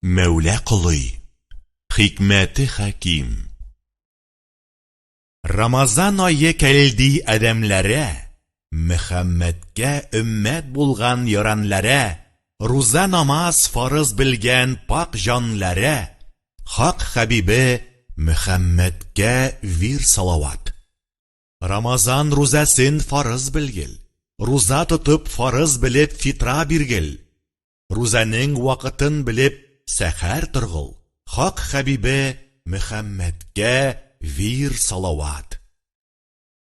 Мәулә Кылый. Хикмәте хаким. Рамазан айы кәлди адәмләре, Мөхәммәткә өммәт булган яранләре, Руза намаз фарыз белгән пак җанләре, Хак хәбибе Мөхәммәткә вир салават. Рамазан рузасын фарыз белгел, Руза тотып фарыз белеп фитра биргел, Рузаның вакытын белеп сәхәр торгыл, Хак хәбибе Мөхәммәткә вир салават.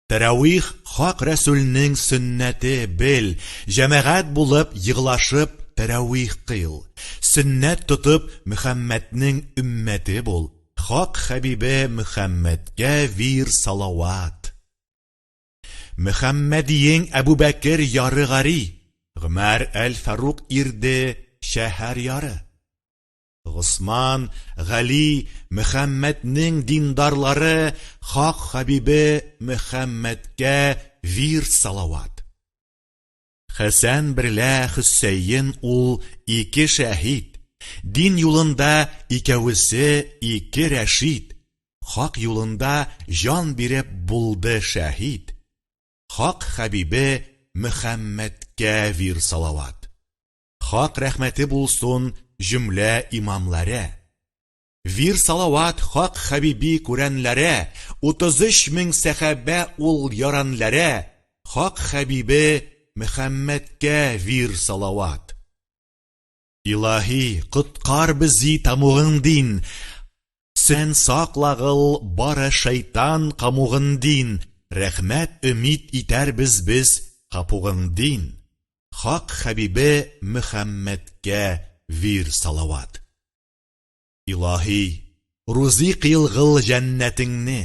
Тәрәвих хак рәсүлнең сөннәте бел, җәмәгать булып йыглашып тәрәвих кыл. Сөннәт тотып Мөхәммәтнең өммәте бул, Хак хәбибе Мөхәммәткә вир салават. Мөхәммәдиең Әбу Бәкер яры гари, Гомәр әл-Фарук ирде шәһәр яры. Госман, Гали, Мөхәммәтнең диндарлары, Хак хәбибе Мөхәммәткә вир салават. Хәсән берлә Хөсәйн ул ике шәһид, Дин юлында икәвесе ике рәшид, Хак юлында җан биреп булды шәһид. Хак хәбибе Мөхәммәткә вир салават. Хак рәхмәте булсын җөмлә имамлары. Вир салават Хак хәбиби күрәнләре, 33 мең сәхабә ул яранләре, Хак хәбибе Мөхәммәткә вир салават. Илаһи, коткар безне тамугын дин, Сен саклагыл бары шайтан камугын дин, Рәхмәт өмид итәр без капугын дин. Хак хәбибе Мөхәммәткә вир салават. Илаһи, рузи кыйлгыл җәннәтеңне,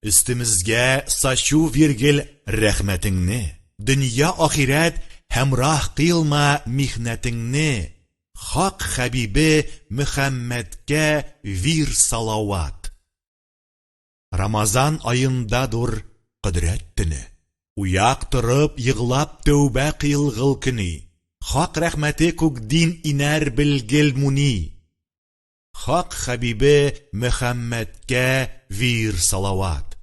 Өстемезгә сачу виргел рәхмәтеңне, Дөнья ахирәт һәмрах кыйлма михнәтеңне, Хак хәбибе Мөхәммәткә вир салават. Рамазан аендадыр Кыдрәт төне, Уяк торып йыглап тәүбә кыйлгыл көни, Хак рәхмәте күк дин инәр белгел муни. Хак хәбибе Мөхәммәткә вир салават.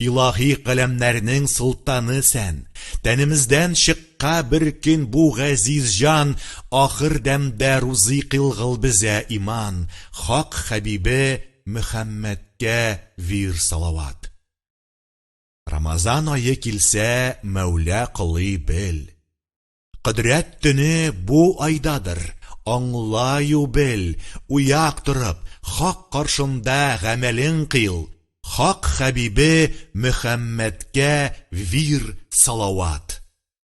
Илаһи каләмнәрнең султаны сән, Тәнемездән чыкка бер көн бу газиз җан, Ахыр дәмдә рузи кылгыл безә иман, Хак хәбибе Мөхәммәткә вир салават. Рамазан айы килсә, Мәулә Кылый бел. Кыдрәт төне бу айдадыр, аңлаю бел, Уяк торып, Хак каршында гамәлен кыл, Хак хәбибе Мөхәммәткә вир салават.